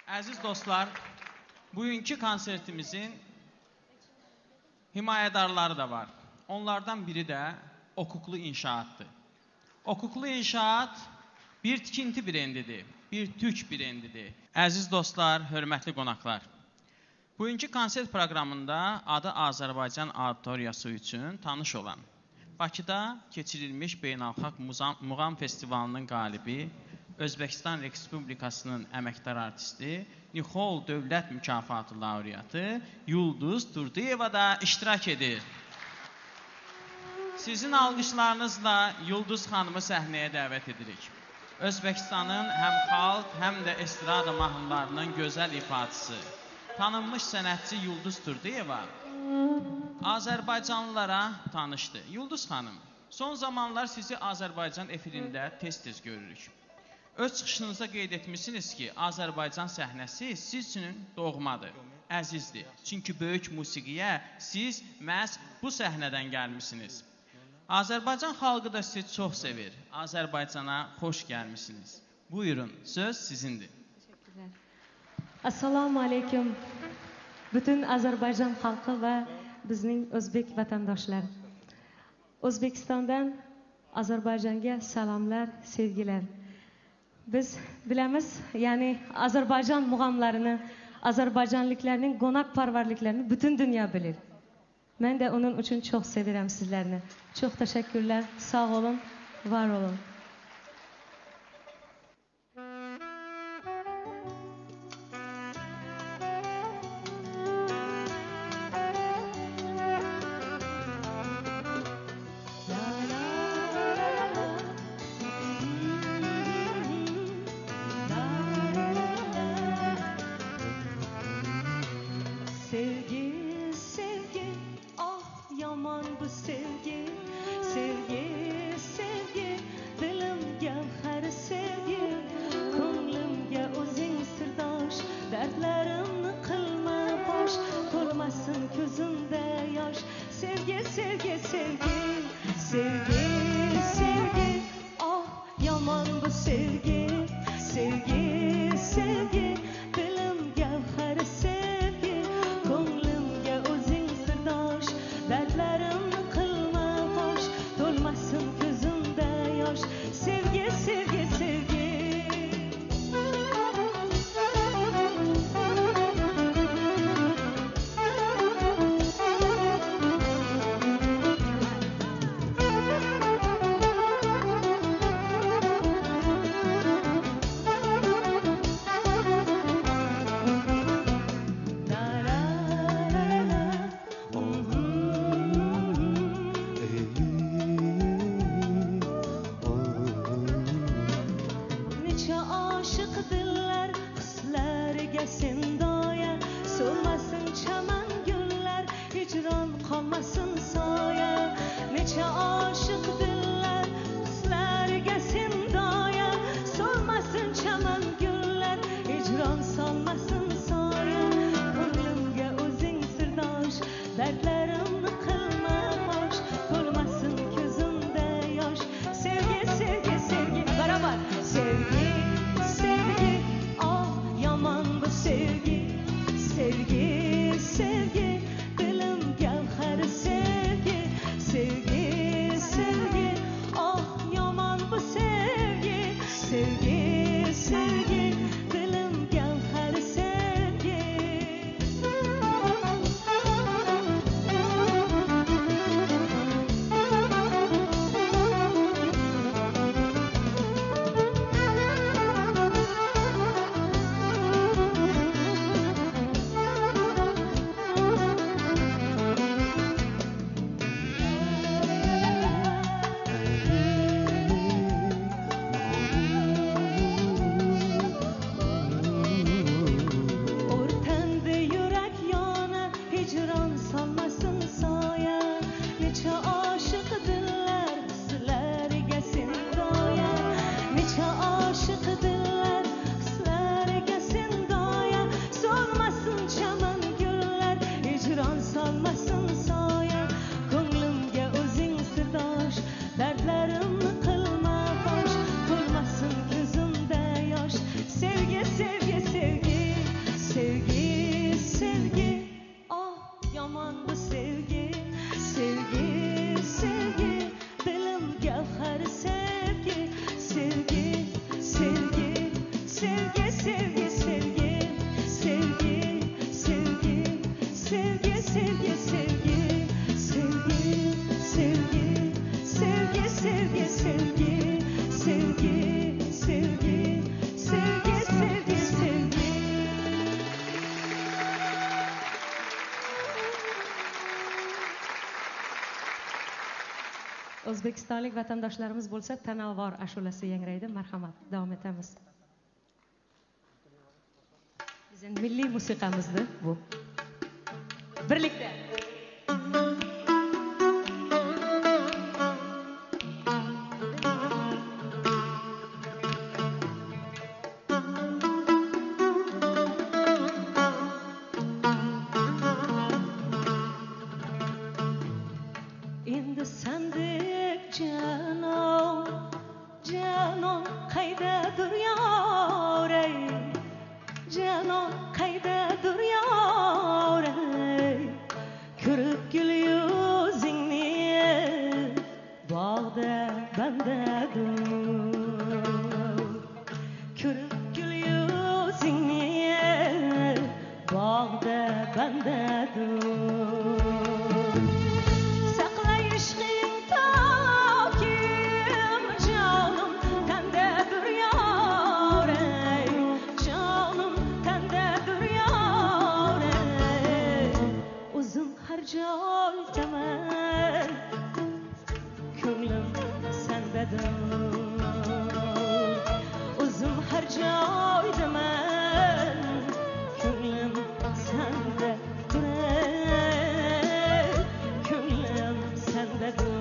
Əziz dostlar, bugünkü konsertimizin himayədarları da var. Onlardan biri də Okuklu İnşaatdır. Okuklu İnşaat bir tikinti brendidir, bir türk brendidir. Əziz dostlar, hörmətli qonaqlar. Bugünkü konsert proqramında adı Azərbaycan auditoriyası üçün tanış olan, Bakıda keçirilmiş Beynəlxalq Muğam Festivalının qalibi, Özbəkistan Respublikasının əməkdar artisti, Nixol Dövlət Mükafatı laureatı Yulduz Turdiyeva da iştirak edir. Sizin alqışlarınızla Yulduz xanımı səhnəyə dəvət edirik. Özbəkistanın həm xalq, həm də estrada mahnılarının gözəl ifadəsi, tanınmış sənətçi Yulduz Turdiyeva Azərbaycanlılara tanışdı. Yulduz xanım, son zamanlar sizi Azərbaycan efirində tez-tez görürük. Öz çıxışınızda qeyd etmişsiniz ki, Azərbaycan səhnəsi siz üçün doğmadır, əzizdir. Çünki böyük musiqiyə siz məhz bu səhnədən gəlmişsiniz. Azərbaycan xalqı da sizi çox sevir. Azərbaycana xoş gəlmişsiniz. Buyurun, söz sizindir. Teşekkürler. Assalamu aleyküm. Bütün Azərbaycan xalqı və bizning Özbek vətəndaşlar. Özbekistandan Azərbaycanga salamlar, sevgiler. Biz bilemiz, yani Azərbaycan muğamlarını, Azərbaycanlıklarının qonaqparvarlıklarını bütün dünya bilir. Ben de onun için çok sevirəm sizlerini. Çok teşekkürler, sağ olun, var olun. O'zbekistonlik vatandoshlarimiz bo'lsa, Tanalvor ashulasi yangraydi. Marhamat, davom etamiz. Bizning milliy musiqamizdir bu. Birlikda. Endi sendek canon, canon qaydadir yorey, canon qaydadir yorey, ko'rib gul yuzingni bog'da bandadur, ko'rib gul yuzingni bog'da bandadur. Joydaman, ko'nglim sendadir. O'zim har joydaman, ko'nglim sendadir. Ko'nglim sendadir.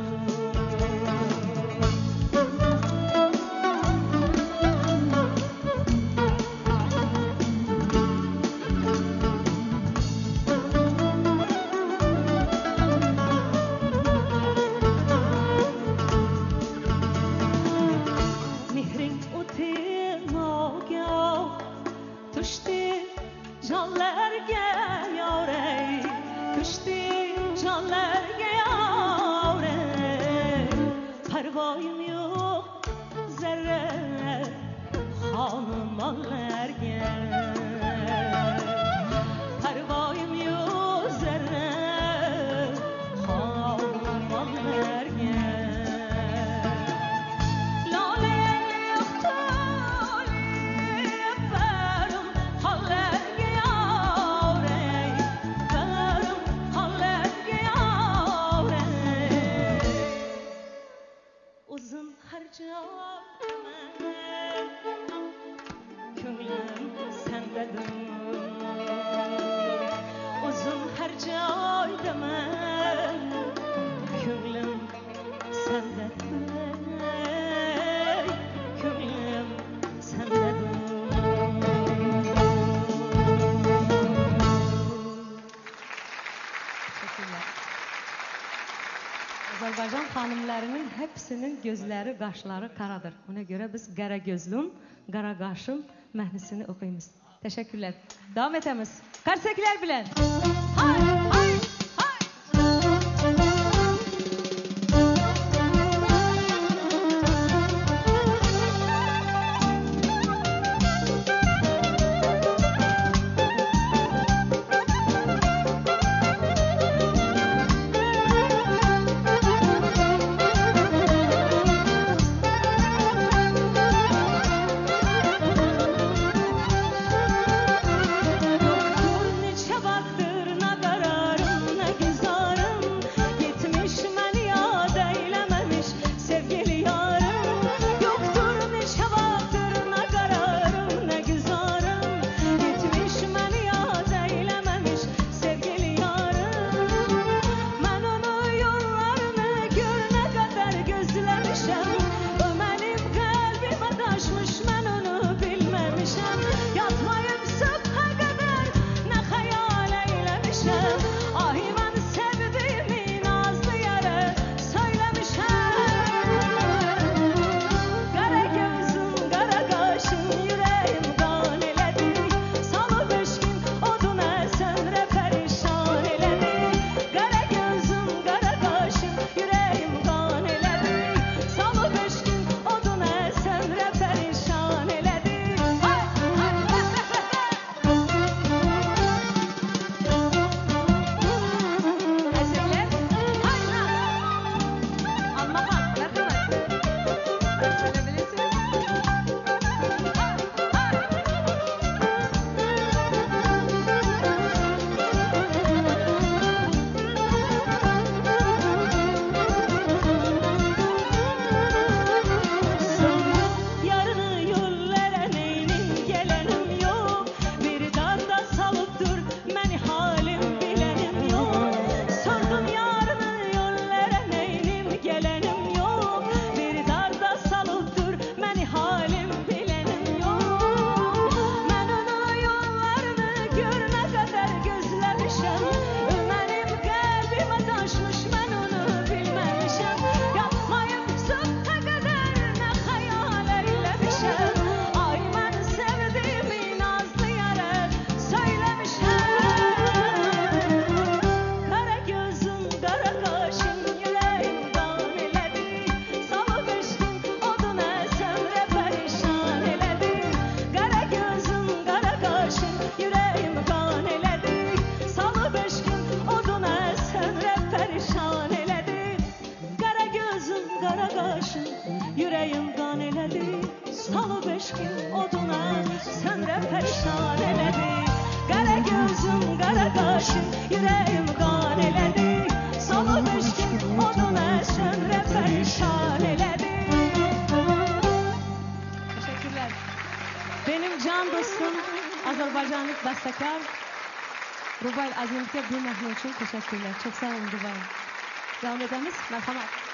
Parvoyim yo'q zarra xonumonlarga, parvoyim yo'q zarra xonumonlarga. Lolaylik to'lib barim hollarga yorey, barim hollarga yorey. O'zim har joydaman, ko'nglim sendadir. O'zim har joydaman, ko'nglim sendadir. Ko'nglim sendadir. Azerbaycan hanımlarının hepsinin gözleri, qaşları qaradır. Ona göre biz qara gözlüm, qara qaşım məhnısını oxuyumuz. Teşekkürler. Davam etemiz. Qarsaklar bilen. Hay, hay, hay. Neçe vakttir nagara qara qaşın Yüreğim qan elədi Salıb eşqin oduna Səmrə pərişan elədi Qara gözüm, qara qaşın Yüreğim qan elədi Salıb eşqin oduna Səmrə pərişan elədi Teşekkürler. Benim can dostum Azerbaycanlı bestekar Rubayl Azim'e bu mehni için teşekkürler. Çok sağ olun Rubayl. Devam edemiz. Merhamet.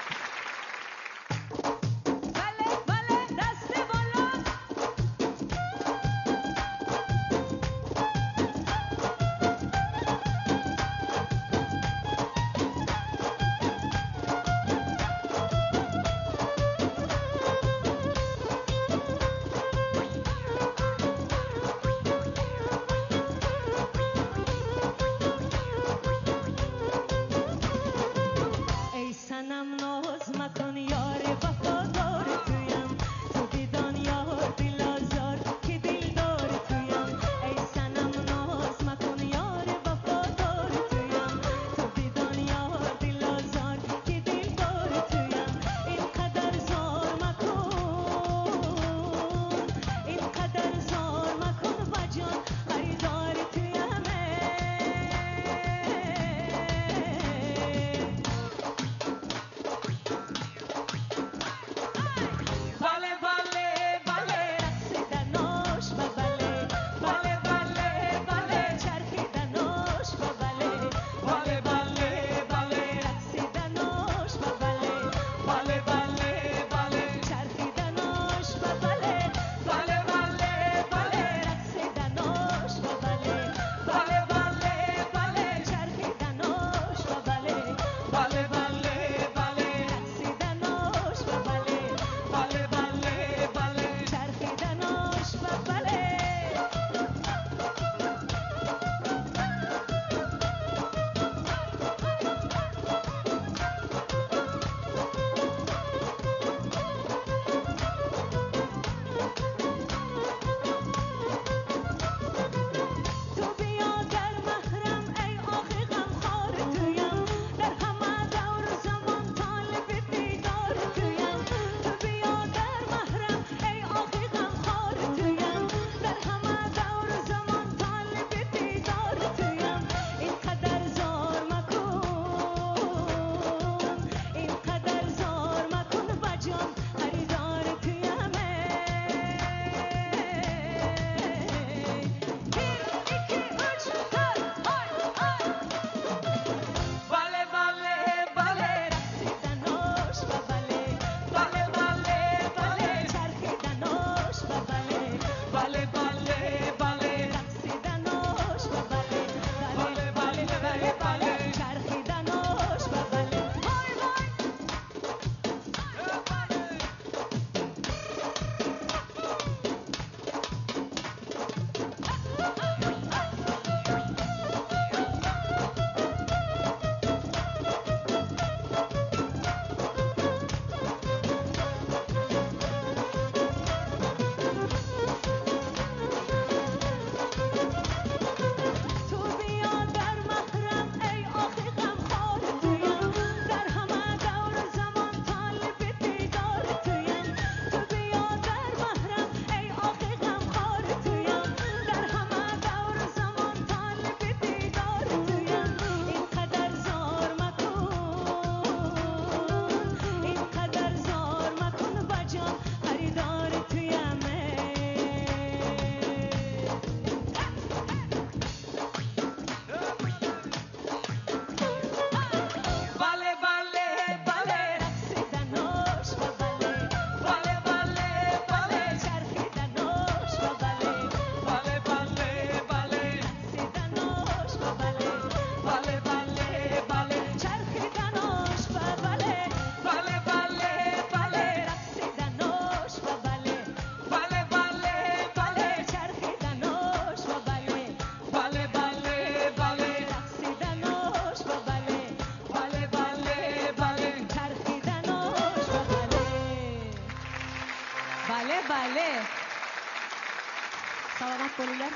Salamat Poliler.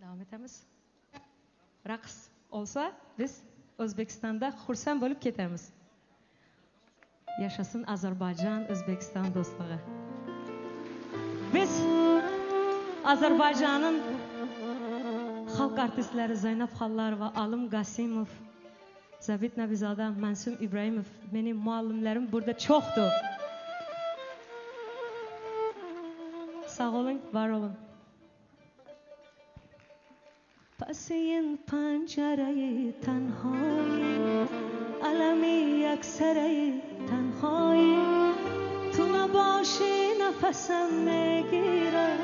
Devam etemiz. Raks olsa biz O'zbekistonda xursand bo'lib ketamiz. Yaşasın Azerbaycan, Özbekistan dostluğu. Biz Azerbaycan'ın xalq artistləri Zeynep Xallar ve Alım Qasimov, Zabit Nabizada, Mansum İbrahimov, benim muallimlerim burada çoxdur. Sağ olun, var olun. Pasiyin pancareyi tenhayi, alemi yaksereyi tenhayi, tuna başı nefesem megire,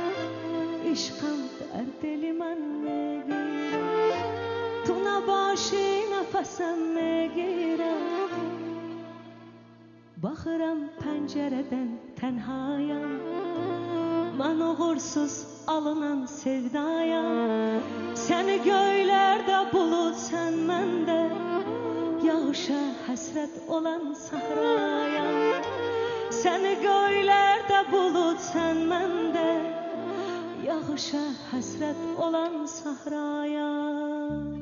işkam der dilimen megire, tuna başı nefesem megire, bakıram pencereden tenhayam, ben uğursuz alınan sevdayam. Seni göylerde bulut sen mende, yağışa hasret olan sahrayam. Seni göylerde bulut sen mende, yağışa hasret olan sahrayam.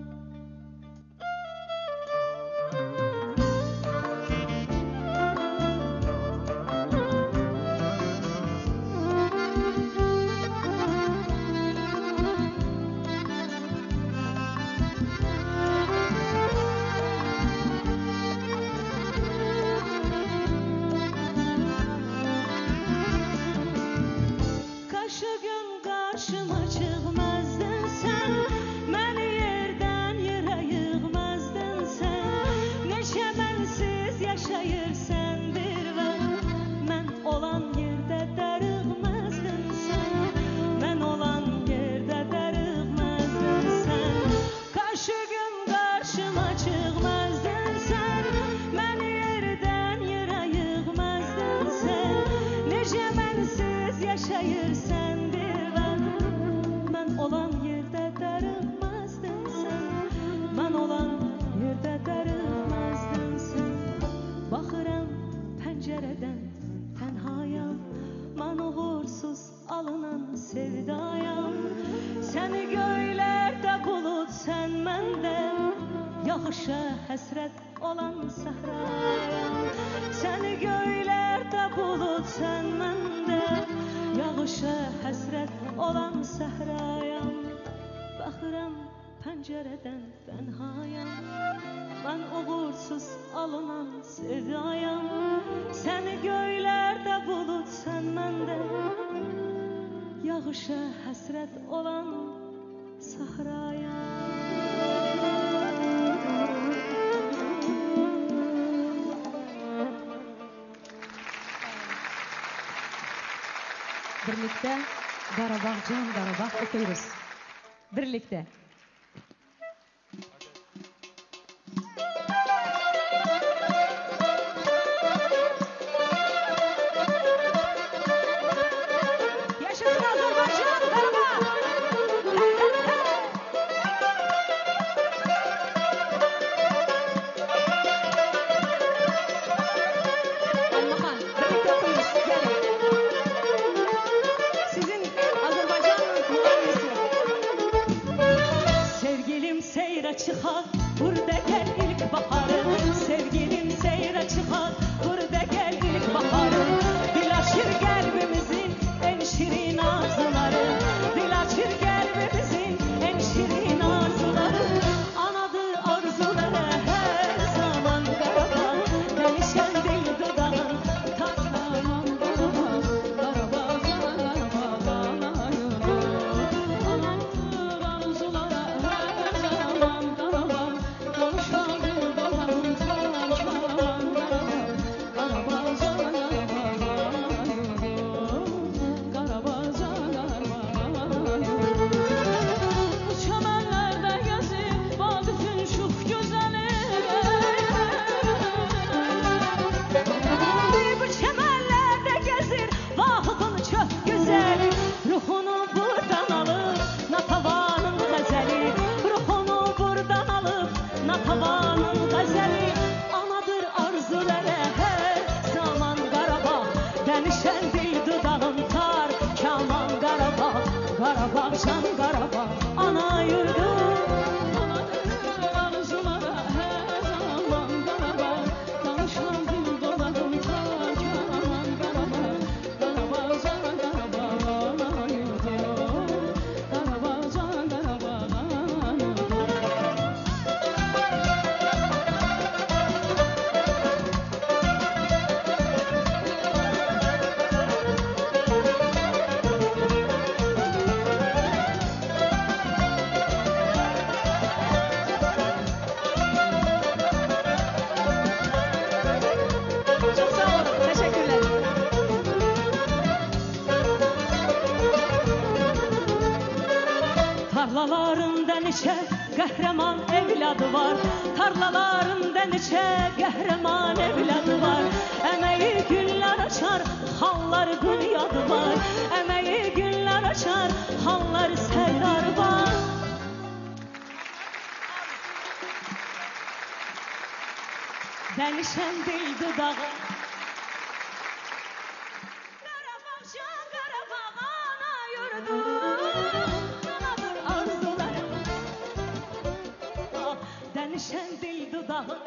Yağışa hasret olan sahrayam. Seni göylerde bulut sen mende, yağışa hasret olan sahrayam. Bakıram pencereden tenhayam, ben uğursuz alınan sevdayam. Seni göylerde bulut sen mende, yağışa hasret olan sahrayam. Birlikte Qarabağ can Qarabağ oxuyuruz. Birlikte. Yaşasın Azerbaycan, Qarabağ! Anlaman, birlikte oxuyuruz. Gelin. Sizin Azerbaycan'ın muğamisi. neçə qəhrəman evladı var. Tarlalarında neçə qəhrəman evladı var. Əməyi günlər açar, halları qınyadı var. Əməyi günlər açar, halları səyyar var. Dənişən dil dudağı Qarabağcan, Qarabağ ana yurdum, anadır arzularım. Dənişən dil dudağı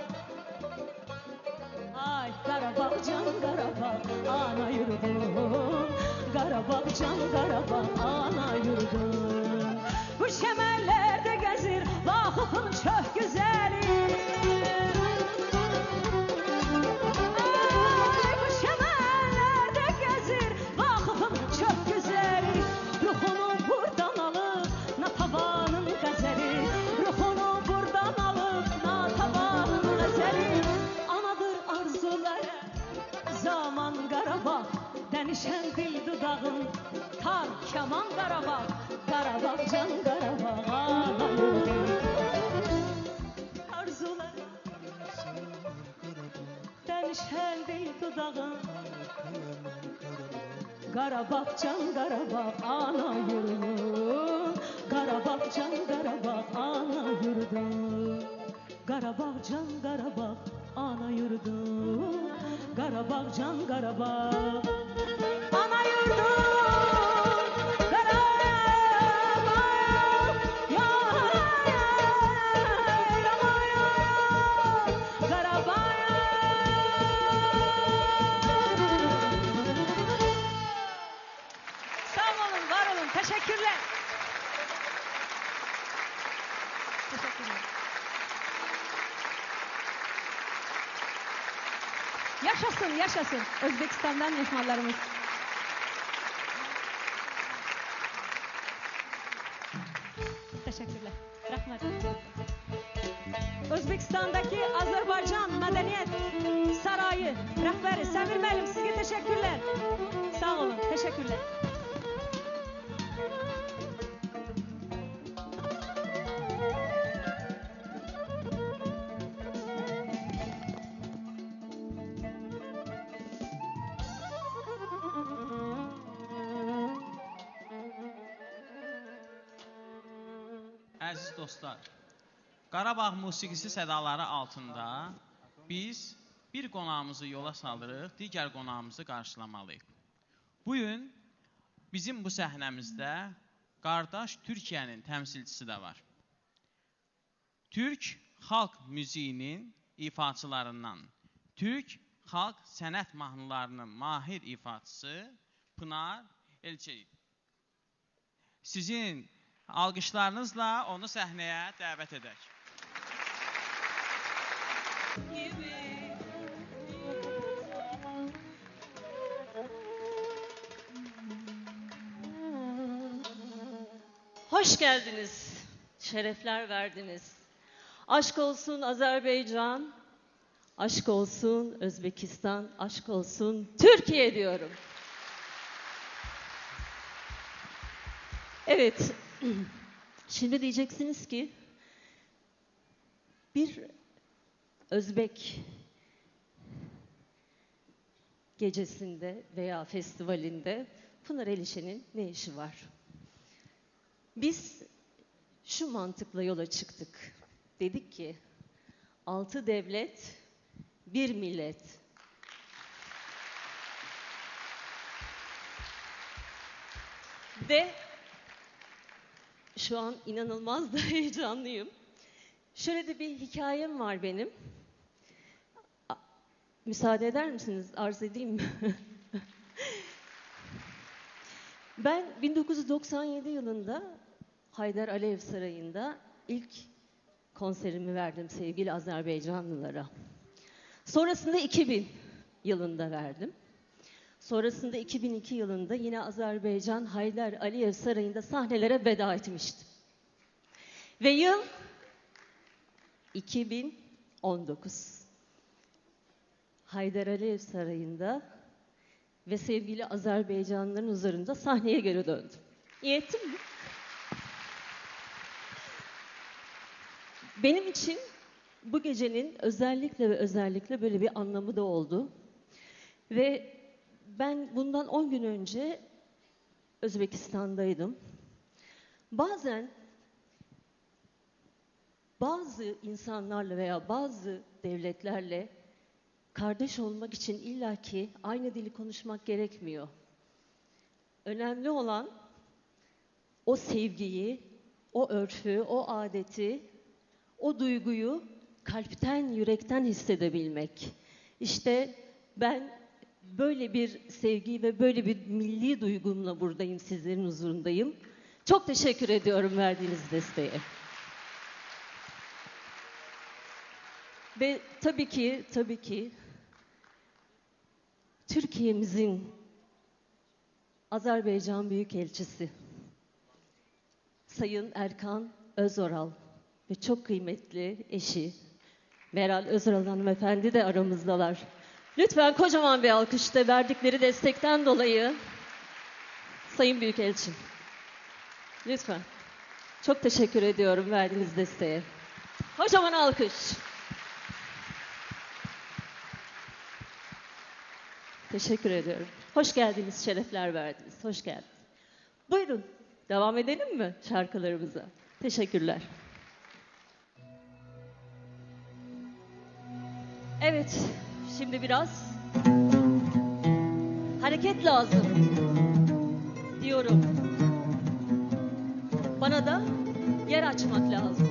Ay Qarabağcan, Qarabağ ana yurdum, Qarabağcan, Qarabağ ana yurdum. Bu şəməllərdə gəzir Vaqifin çox gözəli. Dənişən dil dudağın tar kaman Qarabağ. Qarabağcan, Qarabağ ana yurdum. Arzular dənişən dil dudağın Qarabağcan, Qarabağ ana yurdum. Qarabağcan, Qarabağ ana yurdum. Qarabağcan, Qarabağ ana yurdum. Qarabağcan, Qarabağ ana yurdum. Teşekkürler. Teşekkürler. Yaşasın, yaşasın. Özbekistan'dan mehmanlarımız. Teşekkürler. Rahmet. Özbekistan'daki Azerbaycan Medeniyet Sarayı rəhbəri Səmir müəllim, sizə teşekkürler. Sağ olun, teşekkürler. Əziz dostlar, Qarabağ musiqisi sədaları altında biz bir qonağımızı yola saldırıq, digər qonağımızı qarşılamalıyıq. Bugün bizim bu səhnəmizdə qardaş Türkiyənin təmsilçisi də var. Türk xalq müziğinin ifaçılarından, Türk xalq sənət mahnılarının mahir ifaçısı Pınar Elçelik. Sizin alqışlarınızla onu səhnəyə dəvət edək. Hoş geldiniz, şerefler verdiniz. Aşk olsun Azerbaycan, aşk olsun Özbekistan, aşk olsun Türkiye diyorum. Evet, şimdi diyeceksiniz ki bir Özbek gecesinde veya festivalinde Pınar Elişen'in ne işi var? Biz şu mantıkla yola çıktık. Dedik ki 6 devlet, bir millet. Ve şu an inanılmaz da heyecanlıyım. Şöyle de bir hikayem var benim. Müsaade eder misiniz? Arz edeyim mi? Ben 1997 yılında Haydar Aliyev Sarayı'nda ilk konserimi verdim sevgili Azerbaycanlılara. Sonrasında 2000 yılında verdim. Sonrasında 2002 yılında yine Azerbaycan Haydar Aliyev Sarayı'nda sahnelere veda etmiştim. Ve yıl 2019. Haydar Aliyev Sarayı'nda ve sevgili Azerbaycanlıların huzurunda sahneye geri döndüm. İyi ettim mi? Benim için bu gecenin özellikle ve özellikle böyle bir anlamı da oldu. Ve ben bundan 10 gün önce Özbekistan'daydım. Bazen bazı insanlarla veya bazı devletlerle kardeş olmak için illaki aynı dili konuşmak gerekmiyor. Önemli olan o sevgiyi, o örfü, o adeti, o duyguyu kalpten, yürekten hissedebilmek. İşte ben böyle bir sevgi ve böyle bir milli duygumla buradayım, sizlerin huzurundayım. Çok teşekkür ediyorum verdiğiniz desteğe. Ve tabii ki Türkiye'mizin Azerbaycan Büyükelçisi Sayın Erkan Özoral ve çok kıymetli eşi Meral Özoral hanımefendi de aramızdalar. Lütfen kocaman bir alkışla verdikleri destekten dolayı Sayın Büyükelçim. Lütfen. Çok teşekkür ediyorum verdiğiniz desteğe. Kocaman alkış. Teşekkür ediyorum. Hoş geldiniz, şerefler verdiniz. Hoş geldiniz. Buyurun, devam edelim mi şarkılarımıza? Teşekkürler. Evet, şimdi biraz hareket lazım diyorum. Bana da yer açmak lazım.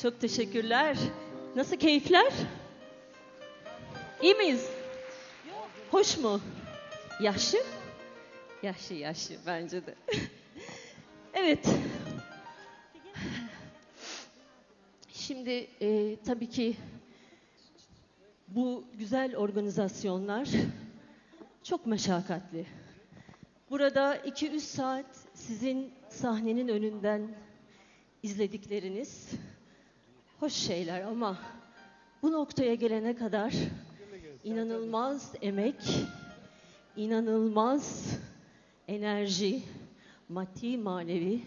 Çok teşekkürler. Nasıl keyifler? İyi miyiz? Hoş mu? Yaşlı? Yaşlı bence de. Evet. Şimdi tabii ki bu güzel organizasyonlar çok meşakkatli. Burada 2-3 saat sizin sahnenin önünden izledikleriniz hoş şeyler ama bu noktaya gelene kadar inanılmaz emek, inanılmaz enerji, maddi manevi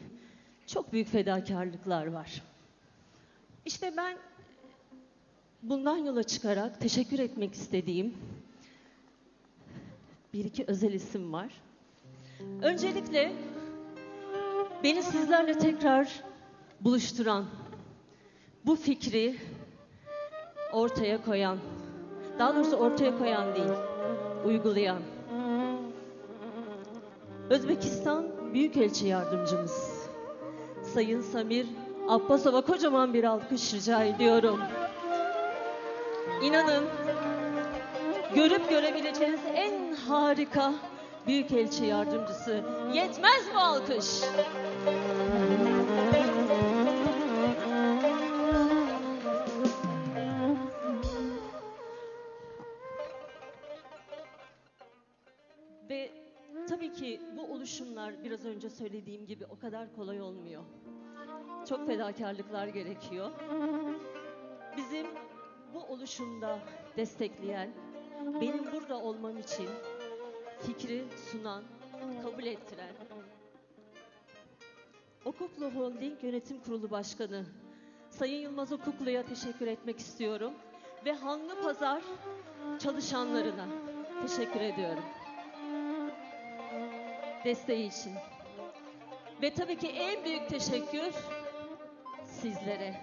çok büyük fedakarlıklar var. İşte ben bundan yola çıkarak teşekkür etmek istediğim bir iki özel isim var. Öncelikle beni sizlerle tekrar buluşturan, bu fikri ortaya koyan, daha doğrusu ortaya koyan değil, uygulayan Özbekistan Büyükelçi Yardımcımız Sayın Samir Abbasov'a kocaman bir alkış rica ediyorum. İnanın görüp görebileceğiniz en harika Büyükelçi Yardımcısı. Yetmez bu alkış. Ve tabii ki bu oluşumlar biraz önce söylediğim gibi o kadar kolay olmuyor. Çok fedakarlıklar gerekiyor. Bizim bu oluşumda destekleyen, benim burada olmam için fikri sunan, kabul ettiren Okuklu Holding Yönetim Kurulu Başkanı Sayın Yılmaz Okuklu'ya teşekkür etmek istiyorum. Ve Hanlı Pazar çalışanlarına teşekkür ediyorum. Desteği için. Ve tabii ki en büyük teşekkür sizlere.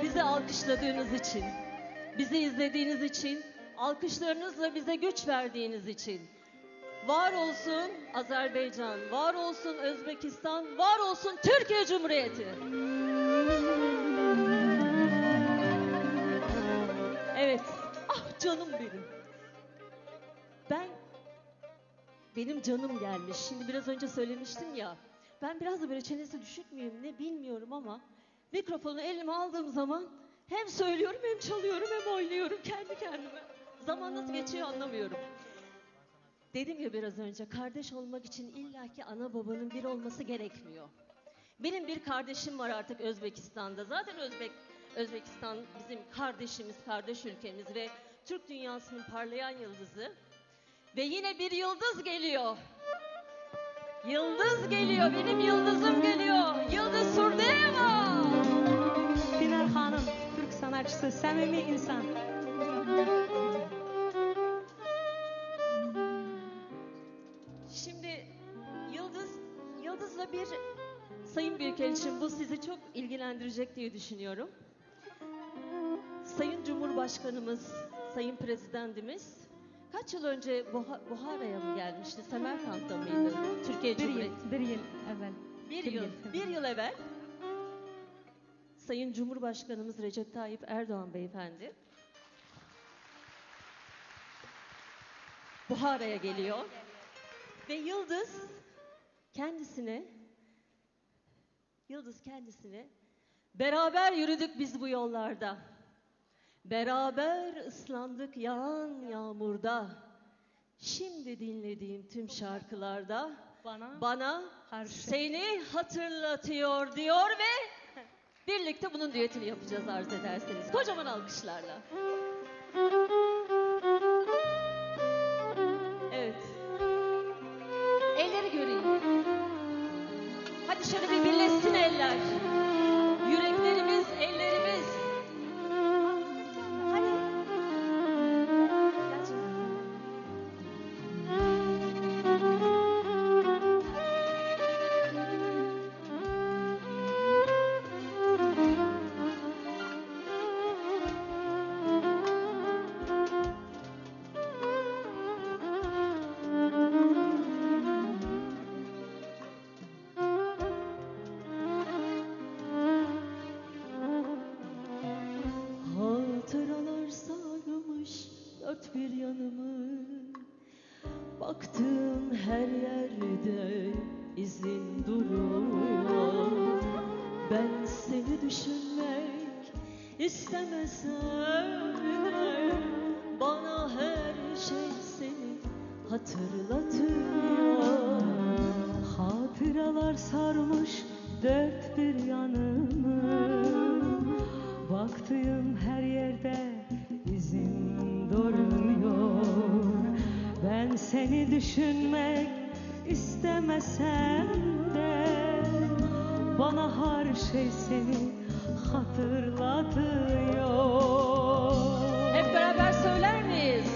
Bizi alkışladığınız için, bizi izlediğiniz için, alkışlarınızla bize güç verdiğiniz için. Var olsun Azerbaycan, var olsun Özbekistan, var olsun Türkiye Cumhuriyeti. Evet, ah canım benim. Benim canım gelmiş. Şimdi biraz önce söylemiştim ya. Ben biraz da böyle çenesi düşük müyüm ne bilmiyorum ama mikrofonu elime aldığım zaman hem söylüyorum hem çalıyorum hem oynuyorum kendi kendime. Zaman nasıl geçiyor anlamıyorum. Dedim ya biraz önce kardeş olmak için illaki ana babanın bir olması gerekmiyor. Benim bir kardeşim var artık Özbekistan'da. Zaten Özbekistan bizim kardeşimiz, kardeş ülkemiz ve Türk dünyasının parlayan yıldızı. Ve yine bir yıldız geliyor. Yıldız geliyor, benim yıldızım geliyor. Yıldız Surdeyeva. Dinar Hanım, Türk sanatçısı, samimi insan. Şimdi Yıldız'la bir Sayın Büyükelçim, bu sizi çok ilgilendirecek diye düşünüyorum. Sayın Cumhurbaşkanımız, Sayın Prezidentimiz kaç yıl önce Buhara'ya mı gelmişti? Semerkant'ta mıydı? Türkiye Cumhuriyeti. Bir yıl evvel. Bir yıl evvel Sayın Cumhurbaşkanımız Recep Tayyip Erdoğan Beyefendi Buhara'ya geliyor ve Yıldız kendisine beraber yürüdük biz bu yollarda. Beraber ıslandık yağan yağmurda. Şimdi dinlediğim tüm şarkılarda bana seni hatırlatıyor diyor ve birlikte bunun düetini yapacağız arz ederseniz. Kocaman alkışlarla. Evet. Elleri göreyim. Hadi şöyle bir birleşsin eller. Yüreklerimiz, ellerimiz. Hadi. Gel canım. Baktığım her yerde izin duruyor. Ben seni düşünmek istemesem de bana her şey seni hatırlatıyor. Hatıralar sarmış dört bir yanımı. Baktığım her yerde izin durmuyor. Ben seni düşünmek istemesem de bana her şey seni hatırlatıyor. Hep beraber söyler miyiz?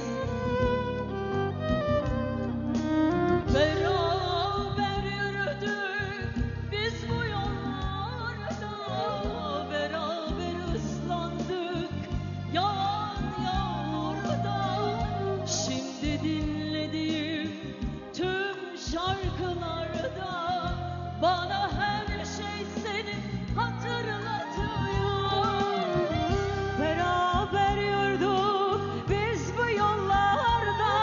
Beraber yürüdük biz bu yollarda, beraber ıslandık yağan yağmurda. Şimdi dinlediğim tüm şarkılarda bana her şey seni hatırlatıyor. Beraber yürüdük biz bu yollarda,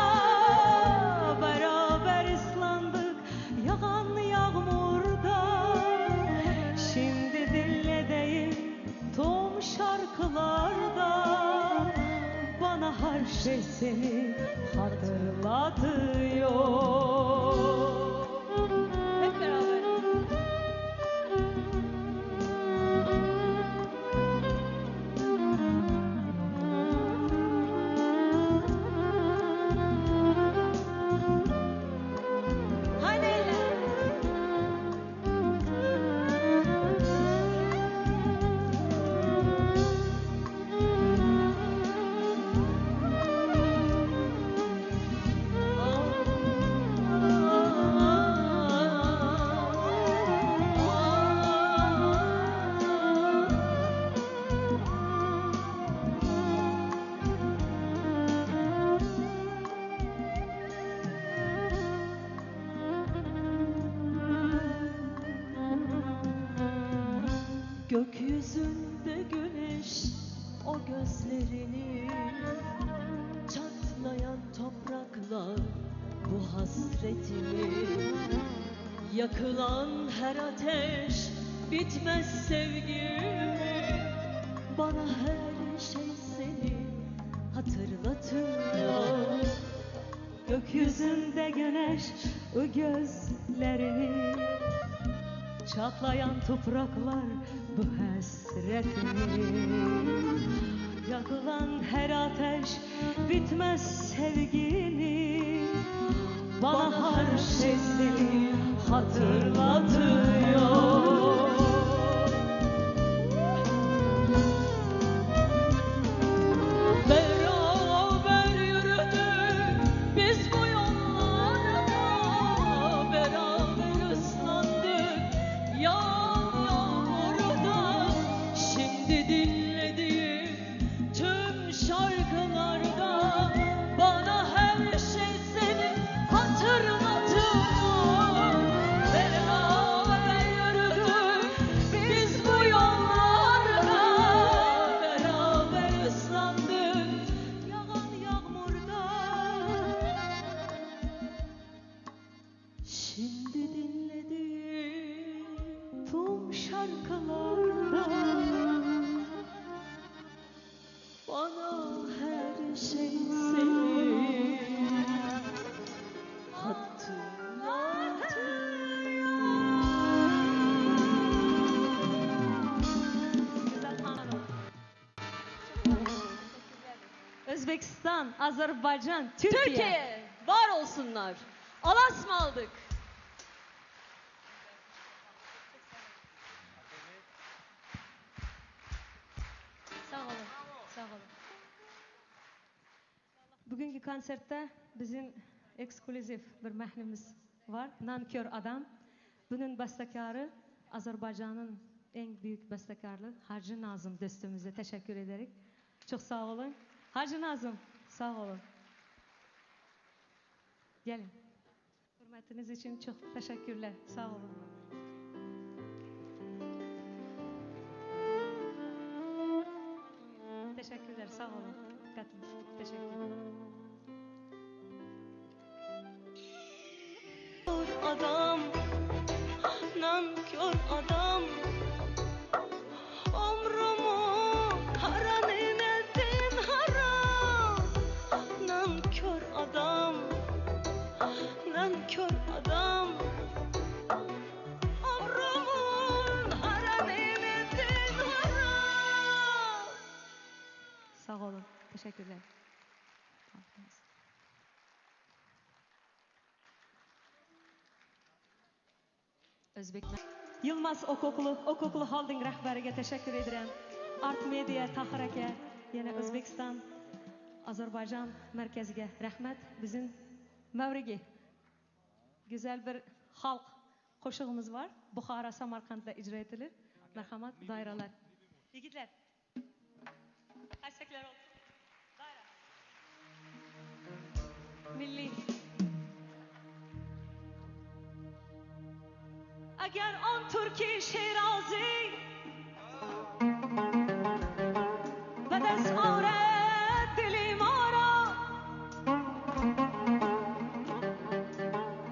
beraber ıslandık yağan yağmurda. Şimdi dinlediğim tüm şarkılarda bana her şey seni hatırlatıyor. Hep beraber. Haydi eller. Gökyüzünde güneş o gözlerini, çatlayan topraklar bu hasretimi, yakılan her ateş bitmez sevgimi, bana her şey seni hatırlatıyor. Gökyüzünde güneş o gözlerini, çatlayan topraklar bu hasretimi, yakılan her ateş bitmez sevgini, bana her şey seni hatırlatıyor. Beraber yürüdük biz bu yollarda, beraber ıslandık yağan yağmurda. Şimdi dinlediğim tüm şarkılarda bana her şey seni hatırlatıyor. Beraber yürüdük biz bu yollarda, beraber ıslandık yağan yağmurda. Şimdi dinlediğim Tüm şarkılarda bana her şey seni hatırlatıyor. Özbekistan, Azerbaycan, Türkiye. Türkiye var olsunlar. Alas mı aldık? Sağ olun. Sağ olun. Bugünkü konsertte bizim ekskluzif bir mahnemiz var. Nankör Adam. Bunun bestekarı Azerbaycan'ın en büyük bestekarı Hacı Nazım dostumuza teşekkür ederek. Çok sağ olun. Hacı Nazım sağ olun. Gelin. Hürmetiniz için çok teşekkürler. Sağ olun. Teşekkürler. Sağ olun. Dikkatiniz. Teşekkürler. adam, nankör adam. Ömrümü haranın ettin haram. Nankör adam, nankör adam. Ömrümün haranın ettin haram. Sağ olun, teşekkürler. Özbek Yılmaz Okoklu Holding rahbariga teşekkür ederim. Art Media Tahir aka, yana O'zbekiston Ozarbayjon markaziga rahmat. Bizim Mavriga güzel bir xalq qo'shig'imiz var. Buxoro, Samarqandda ijro etilir. Marhamat, doiralar. Yigitlar. Qarsaklar olsun. Doira. Milliy. اگر آن ترکی شیرازی به دست آرد دلی ما را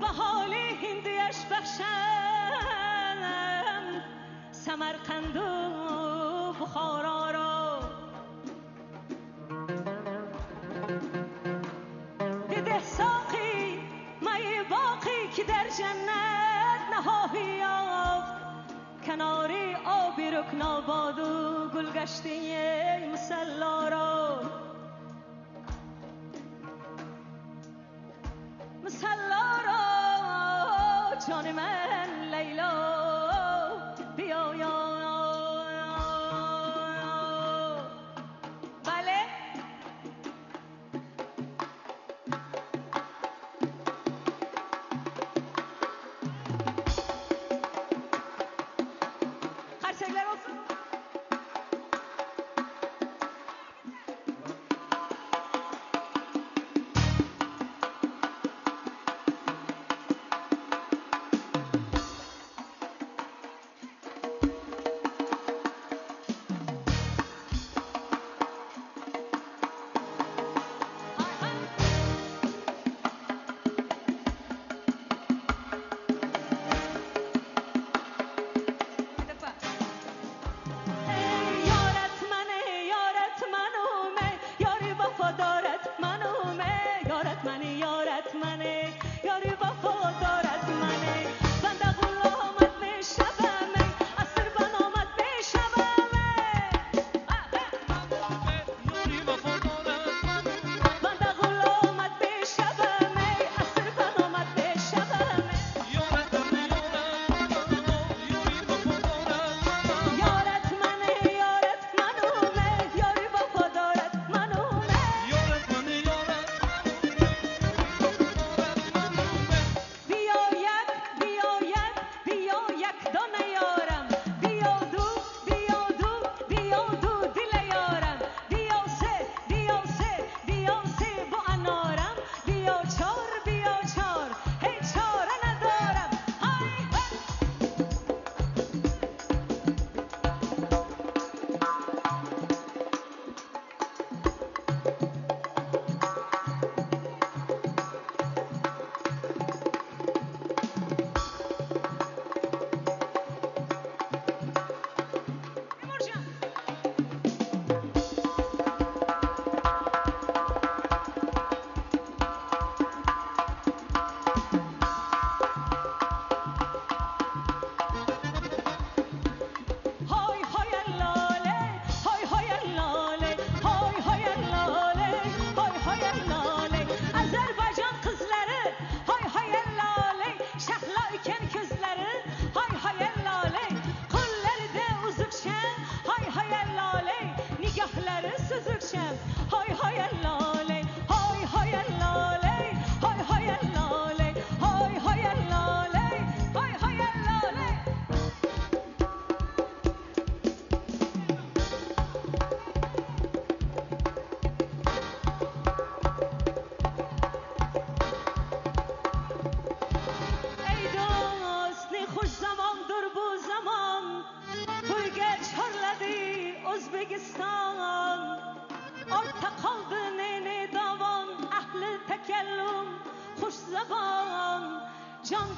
به حال هندیش بخشم سمرقند و بخارا را بده ساقی می باقی که در جنت نهایی یافت کناری آبی رکن آباد و گلگشتی مسلا را مسلا را جان من لیلا بیا یا بله Qarsaklar olsun.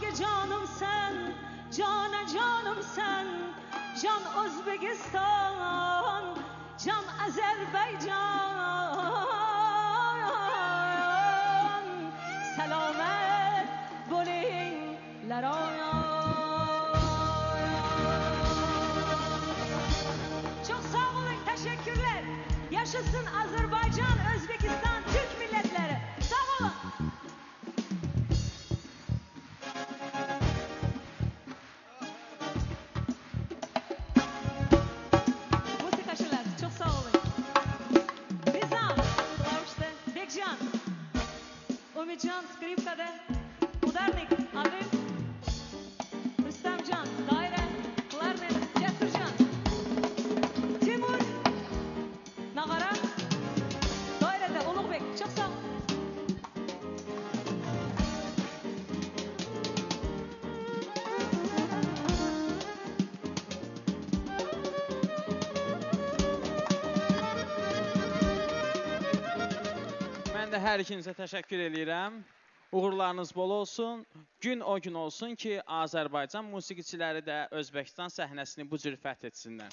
Cana canım sen, cana canım sen, can Özbekistan, can Azerbaycan. Selamet bolinglar Çok sağ olun, teşekkürler. Yaşasın Azerbaycan, Özbekistan, Türk milletleri. Sağ olun. Musikaşılar, çok sağ olun. Nizam, klavişte, Bekcan, Umidcan, skripkada, Udarnik, Adil, Rüstemcan, daire, klarnet, Cesurcan, Timur, Nagara, dairede, Ulugbek, çok sağ olun. Mən də hər ikinizə təşəkkür edirəm. Uğurlarınız bol olsun. Gün o gün olsun ki, Azərbaycan musiqiçiləri də Özbəkistan səhnəsini bu cür fəth etsinlər.